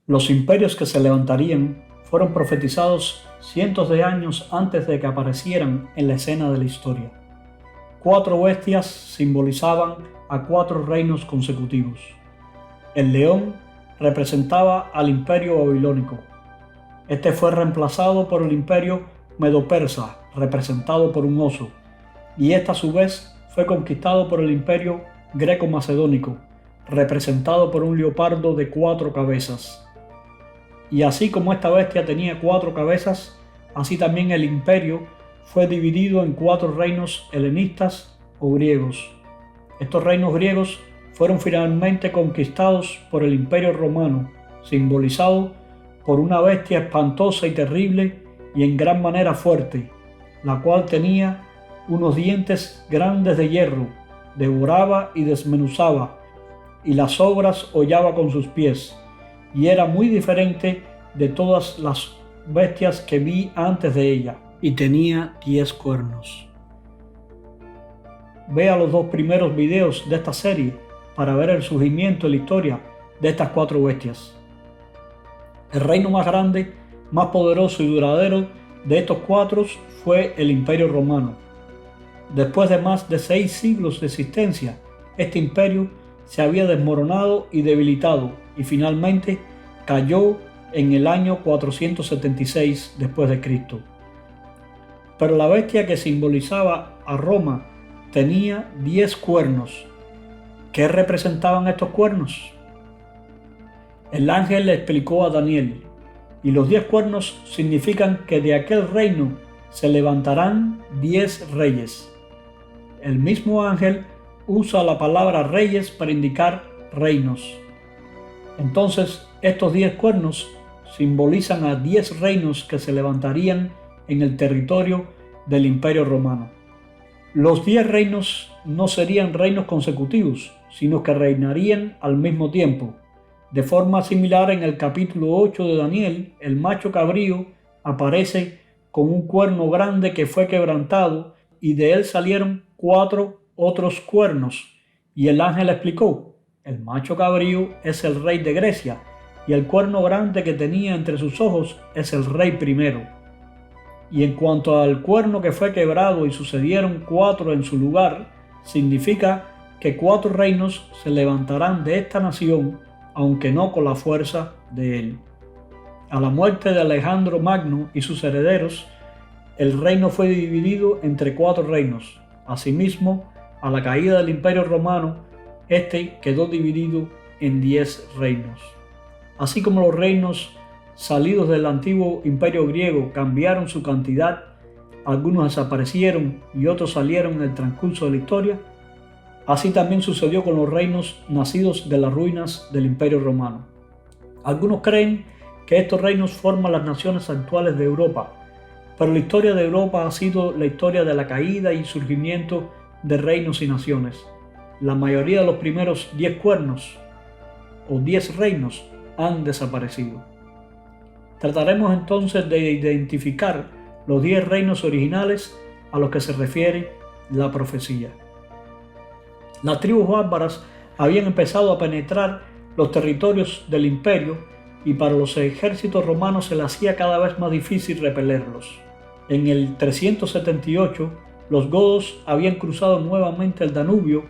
Los imperios que se levantarían fueron profetizados cientos de años antes de que aparecieran en la escena de la historia. 4 bestias simbolizaban a 4 reinos consecutivos. El león representaba al imperio babilónico. Este fue reemplazado por el imperio medo-persa, representado por un oso, y este a su vez fue conquistado por el imperio greco-macedónico, representado por un leopardo de 4 cabezas. Y así como esta bestia tenía 4 cabezas, así también el imperio fue dividido en 4 reinos helenistas o griegos. Estos reinos griegos fueron finalmente conquistados por el imperio romano, simbolizado por una bestia espantosa y terrible y en gran manera fuerte, la cual tenía unos dientes grandes de hierro, devoraba y desmenuzaba, y las obras hollaba con sus pies, y era muy diferente de todas las bestias que vi antes de ella, y tenía 10 cuernos. Vea los 2 primeros videos de esta serie para ver el surgimiento y la historia de estas 4 bestias. El reino más grande, más poderoso y duradero de estos 4 fue el Imperio Romano. Después de más de 6 siglos de existencia, este imperio se había desmoronado y debilitado y finalmente cayó en el año 476 después de Cristo. Pero la bestia que simbolizaba a Roma tenía 10 cuernos. ¿Qué representaban estos cuernos? El ángel le explicó a Daniel, y los 10 cuernos significan que de aquel reino se levantarán 10 reyes. El mismo ángel usa la palabra reyes para indicar reinos. Entonces, estos 10 cuernos simbolizan a 10 reinos que se levantarían en el territorio del Imperio Romano. Los 10 reinos no serían reinos consecutivos, sino que reinarían al mismo tiempo. De forma similar, en el capítulo 8 de Daniel, el macho cabrío aparece con un cuerno grande que fue quebrantado y de él salieron 4 otros cuernos. Y el ángel explicó: el macho cabrío es el rey de Grecia y el cuerno grande que tenía entre sus ojos es el rey primero. Y en cuanto al cuerno que fue quebrado y sucedieron 4 en su lugar, significa que 4 reinos se levantarán de esta nación, aunque no con la fuerza de él. A la muerte de Alejandro Magno y sus herederos, el reino fue dividido entre 4 reinos. Asimismo, a la caída del Imperio Romano, este quedó dividido en 10 reinos. Así como los reinos salidos del antiguo imperio griego cambiaron su cantidad, algunos desaparecieron y otros salieron en el transcurso de la historia, así también sucedió con los reinos nacidos de las ruinas del Imperio Romano. Algunos creen que estos reinos forman las naciones actuales de Europa, pero la historia de Europa ha sido la historia de la caída y surgimiento de reinos y naciones. La mayoría de los primeros 10 cuernos o 10 reinos han desaparecido. Trataremos entonces de identificar los 10 reinos originales a los que se refiere la profecía. Las tribus bárbaras habían empezado a penetrar los territorios del imperio y para los ejércitos romanos se les hacía cada vez más difícil repelerlos. En el 378, los godos habían cruzado nuevamente el Danubio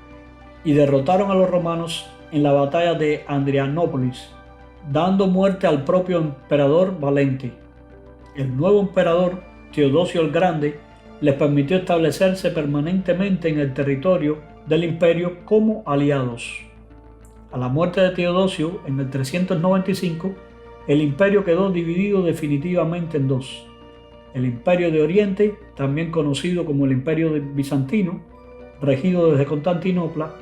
y derrotaron a los romanos en la batalla de Adrianópolis, dando muerte al propio emperador Valente. El nuevo emperador, Teodosio el Grande, les permitió establecerse permanentemente en el territorio del imperio como aliados. A la muerte de Teodosio, en el 395, el imperio quedó dividido definitivamente en 2. El Imperio de Oriente, también conocido como el Imperio Bizantino, regido desde Constantinopla,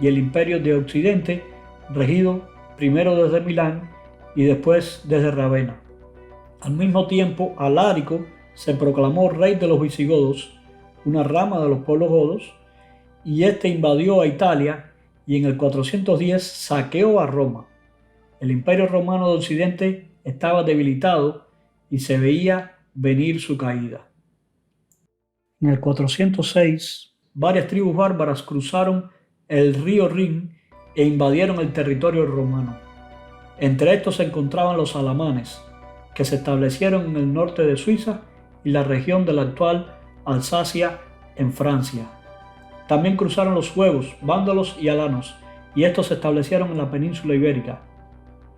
y el Imperio de Occidente, regido primero desde Milán y después desde Rávena. Al mismo tiempo, Alárico se proclamó rey de los visigodos, una rama de los pueblos godos, y este invadió a Italia y en el 410 saqueó a Roma. El Imperio Romano de Occidente estaba debilitado y se veía venir su caída. En el 406, varias tribus bárbaras cruzaron el río Rin e invadieron el territorio romano. Entre estos se encontraban los alamanes, que se establecieron en el norte de Suiza y la región de la actual Alsacia en Francia. También cruzaron los suevos, vándalos y alanos, y estos se establecieron en la península ibérica.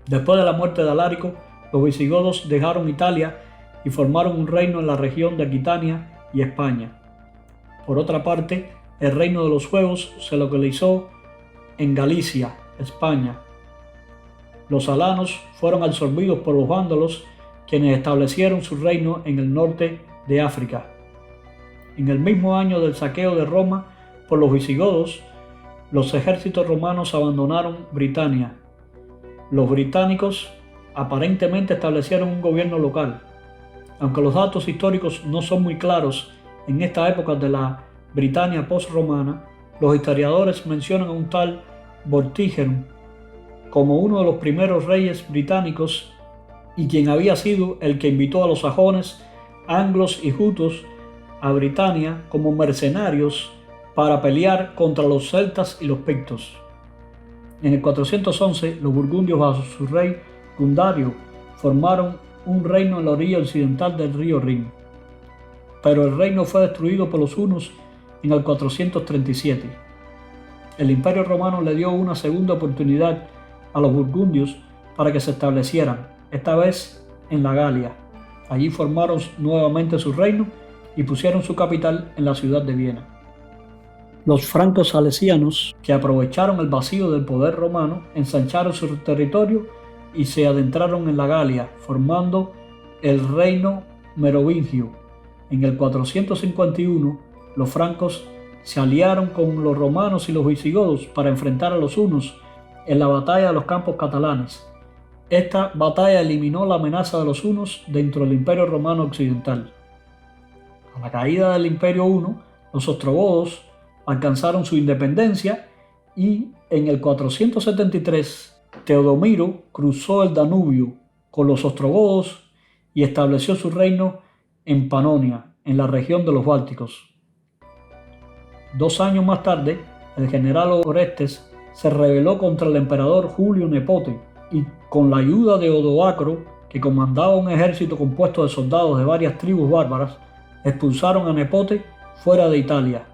Después de la muerte de Alarico, los visigodos dejaron Italia y formaron un reino en la región de Aquitania y España. Por otra parte, el reino de los suevos se localizó en Galicia, España. Los alanos fueron absorbidos por los vándalos, quienes establecieron su reino en el norte de África. En el mismo año del saqueo de Roma por los visigodos, los ejércitos romanos abandonaron Britania. Los británicos aparentemente establecieron un gobierno local. Aunque los datos históricos no son muy claros en esta época de la Britania post-romana, los historiadores mencionan a un tal Vortigern como uno de los primeros reyes británicos y quien había sido el que invitó a los sajones, anglos y jutos a Britania como mercenarios para pelear contra los celtas y los pictos. En el 411, los burgundios bajo su rey Gundario formaron un reino en la orilla occidental del río Rin, pero el reino fue destruido por los hunos en el 437. El Imperio Romano le dio una segunda oportunidad a los burgundios para que se establecieran, esta vez en la Galia. Allí formaron nuevamente su reino y pusieron su capital en la ciudad de Viena. Los francos salesianos, que aprovecharon el vacío del poder romano, ensancharon su territorio y se adentraron en la Galia, formando el reino merovingio. En el 451, los francos se aliaron con los romanos y los visigodos para enfrentar a los hunos en la batalla de los campos catalanes. Esta batalla eliminó la amenaza de los hunos dentro del Imperio Romano Occidental. A la caída del Imperio Huno, los ostrogodos alcanzaron su independencia y en el 473 Teodomiro cruzó el Danubio con los ostrogodos y estableció su reino en Panonia, en la región de los Bálticos. 2 años más tarde, el general Orestes se rebeló contra el emperador Julio Nepote y con la ayuda de Odoacro, que comandaba un ejército compuesto de soldados de varias tribus bárbaras, expulsaron a Nepote fuera de Italia.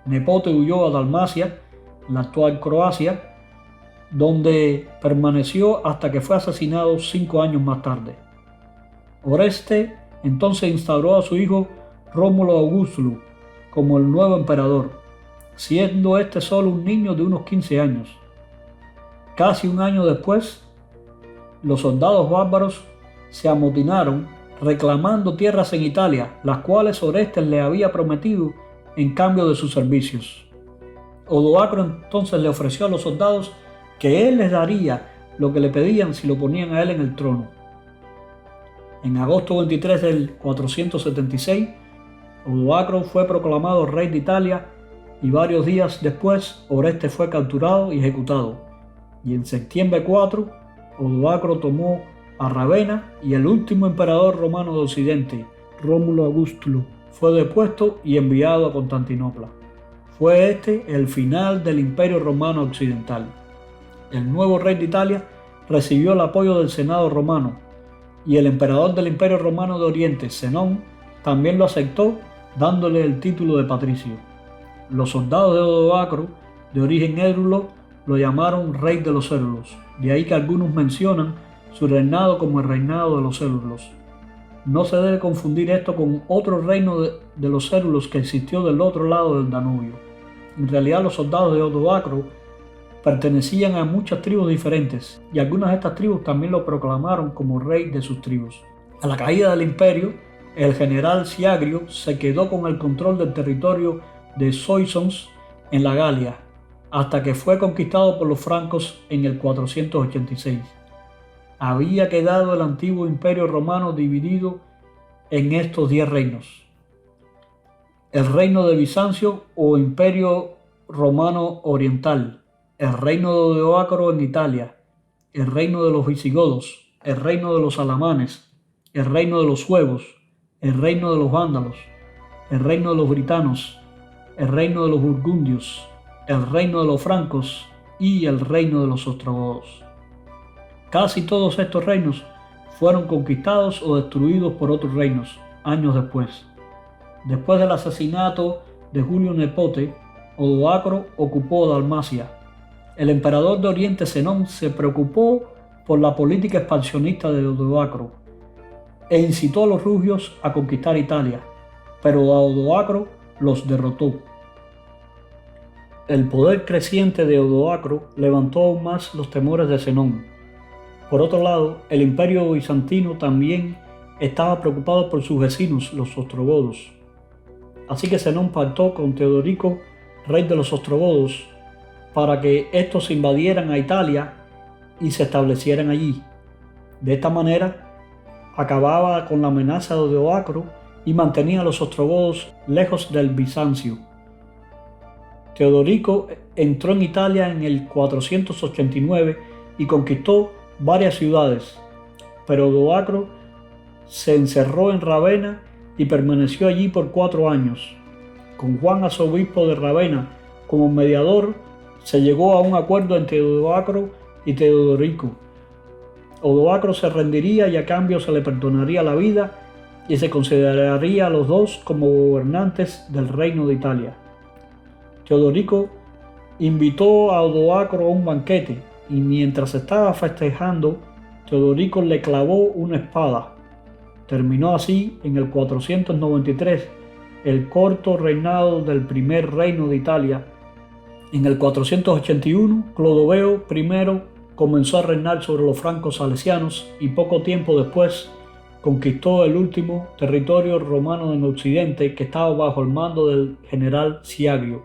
Nepote huyó a Dalmacia, la actual Croacia, donde permaneció hasta que fue asesinado 5 años más tarde. Oreste entonces instauró a su hijo Rómulo Augustulo como el nuevo emperador, siendo este solo un niño de unos 15 años. Casi un año después, los soldados bárbaros se amotinaron reclamando tierras en Italia, las cuales Orestes le había prometido en cambio de sus servicios. Odoacro entonces le ofreció a los soldados que él les daría lo que le pedían si lo ponían a él en el trono. En agosto 23 del 476, Odoacro fue proclamado rey de Italia y varios días después Orestes fue capturado y ejecutado. Y en septiembre 4, Odoacro tomó a Ravenna y el último emperador romano de Occidente, Rómulo Augustulo, fue depuesto y enviado a Constantinopla. Fue este el final del Imperio Romano Occidental. El nuevo rey de Italia recibió el apoyo del Senado romano y el emperador del Imperio Romano de Oriente, Zenón, también lo aceptó dándole el título de patricio. Los soldados de Odoacro, de origen érulo, lo llamaron rey de los érulos, de ahí que algunos mencionan su reinado como el reinado de los érulos. No se debe confundir esto con otro reino de los érulos que existió del otro lado del Danubio. En realidad los soldados de Odoacro pertenecían a muchas tribus diferentes y algunas de estas tribus también lo proclamaron como rey de sus tribus. A la caída del imperio, el general Siagrio se quedó con el control del territorio de Soissons en la Galia, hasta que fue conquistado por los francos en el 486. Había quedado el antiguo imperio romano dividido en estos 10 reinos. El reino de Bizancio o imperio romano oriental, el reino de Odoacro en Italia, el reino de los visigodos, el reino de los alamanes, el reino de los suevos, el reino de los vándalos, el reino de los britanos, el reino de los burgundios, el reino de los francos y el reino de los ostrogodos. Casi todos estos reinos fueron conquistados o destruidos por otros reinos años después. Después del asesinato de Julio Nepote, Odoacro ocupó Dalmacia. El emperador de Oriente Zenón se preocupó por la política expansionista de Odoacro e incitó a los rugios a conquistar Italia, pero Odoacro los derrotó. El poder creciente de Odoacro levantó aún más los temores de Zenón. Por otro lado, el imperio bizantino también estaba preocupado por sus vecinos, los ostrogodos. Así que Zenón pactó con Teodorico, rey de los ostrogodos, para que estos invadieran a Italia y se establecieran allí. De esta manera, acababa con la amenaza de Odoacro y mantenía a los ostrogodos lejos del Bizancio. Teodorico entró en Italia en el 489 y conquistó varias ciudades, pero Odoacro se encerró en Ravenna y permaneció allí por 4 años. Con Juan, arzobispo de Ravenna, como mediador, se llegó a un acuerdo entre Odoacro y Teodorico. Odoacro se rendiría y a cambio se le perdonaría la vida y se consideraría a los dos como gobernantes del reino de Italia. Teodorico invitó a Odoacro a un banquete y mientras estaba festejando, Teodorico le clavó una espada. Terminó así en el 493 el corto reinado del primer reino de Italia. En el 481, Clodoveo I comenzó a reinar sobre los francos salesianos y poco tiempo después conquistó el último territorio romano en Occidente que estaba bajo el mando del general Siagrio.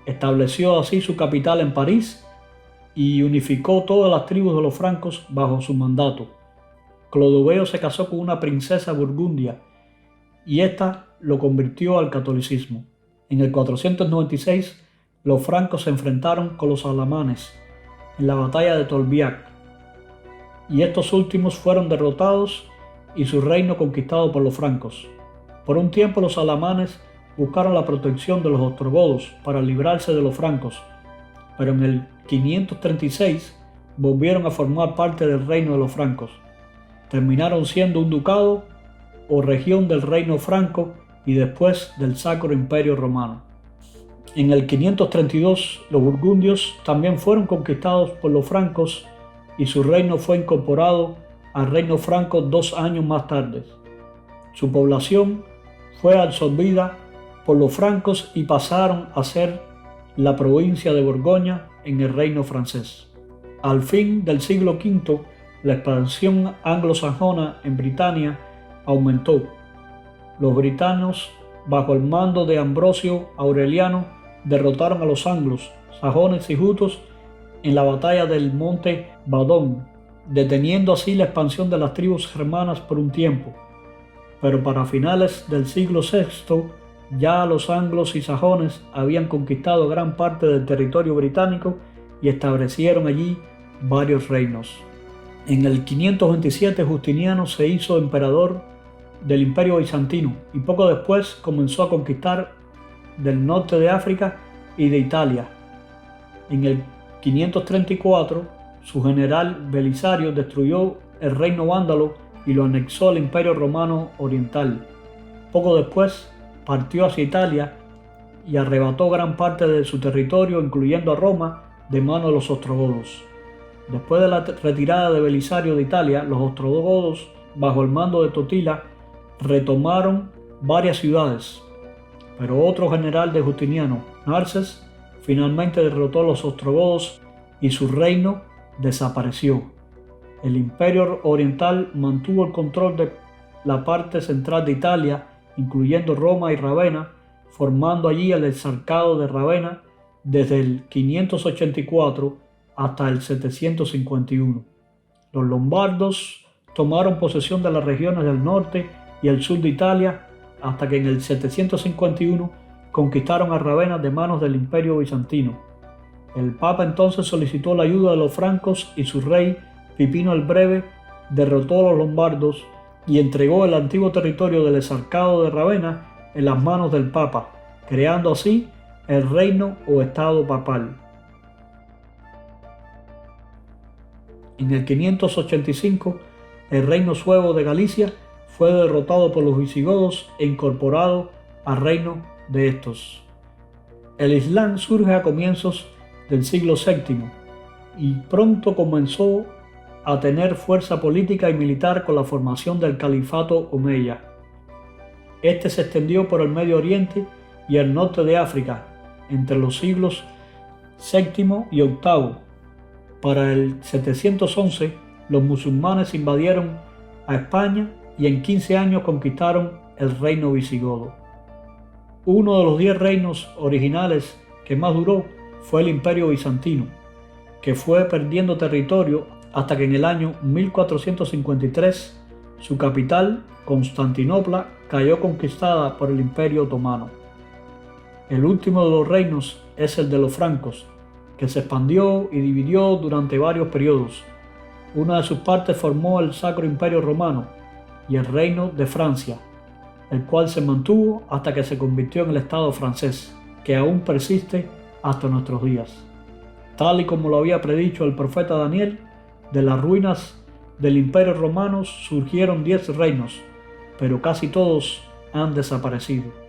Estableció así su capital en París y unificó todas las tribus de los francos bajo su mandato. Clodoveo se casó con una princesa burgundia y ésta lo convirtió al catolicismo. En el 496, los francos se enfrentaron con los alamanes en la batalla de Tolbiac, y estos últimos fueron derrotados y su reino conquistado por los francos. Por un tiempo los alamanes buscaron la protección de los ostrogodos para librarse de los francos, pero en el 536 volvieron a formar parte del reino de los francos. Terminaron siendo un ducado o región del reino franco y después del Sacro Imperio Romano. En el 532 los burgundios también fueron conquistados por los francos y su reino fue incorporado al reino franco 2 años más tarde. Su población fue absorbida por los francos y pasaron a ser la provincia de Borgoña en el reino francés. Al fin del siglo V, la expansión anglosajona en Britania aumentó. Los britanos, bajo el mando de Ambrosio Aureliano, derrotaron a los anglos, sajones y jutos en la batalla del monte Badón, deteniendo así la expansión de las tribus germanas por un tiempo. Pero para finales del siglo VI, ya los anglos y sajones habían conquistado gran parte del territorio británico y establecieron allí varios reinos. En el 527 Justiniano se hizo emperador del Imperio Bizantino y poco después comenzó a conquistar del norte de África y de Italia. En el 534 su general Belisario destruyó el reino vándalo y lo anexó al Imperio Romano Oriental. Poco después partió hacia Italia y arrebató gran parte de su territorio, incluyendo a Roma, de manos de los ostrogodos. Después de la retirada de Belisario de Italia, los ostrogodos, bajo el mando de Totila, retomaron varias ciudades, pero otro general de Justiniano, Narses, finalmente derrotó a los ostrogodos y su reino desapareció. El Imperio Oriental mantuvo el control de la parte central de Italia, incluyendo Roma y Ravenna, formando allí el Exarcado de Ravenna desde el 584 hasta el 751. Los lombardos tomaron posesión de las regiones del norte y el sur de Italia hasta que en el 751 conquistaron a Ravenna de manos del Imperio Bizantino. El Papa entonces solicitó la ayuda de los francos y su rey, Pipino el Breve, derrotó a los lombardos y entregó el antiguo territorio del Exarcado de Ravenna en las manos del Papa, creando así el reino o estado papal. En el 585, el reino suevo de Galicia fue derrotado por los visigodos e incorporado al reino de estos. El Islam surge a comienzos del siglo VII y pronto comenzó a tener fuerza política y militar con la formación del califato omeya. Este se extendió por el Medio Oriente y el norte de África entre los siglos VII y VIII. Para el 711, los musulmanes invadieron a España y en 15 años conquistaron el reino visigodo. Uno de los 10 reinos originales que más duró fue el Imperio Bizantino, que fue perdiendo territorio hasta que en el año 1453 su capital, Constantinopla, cayó conquistada por el Imperio Otomano. El último de los reinos es el de los francos, que se expandió y dividió durante varios periodos. Una de sus partes formó el Sacro Imperio Romano y el Reino de Francia, el cual se mantuvo hasta que se convirtió en el Estado francés, que aún persiste hasta nuestros días. Tal y como lo había predicho el profeta Daniel, de las ruinas del Imperio Romano surgieron 10 reinos, pero casi todos han desaparecido.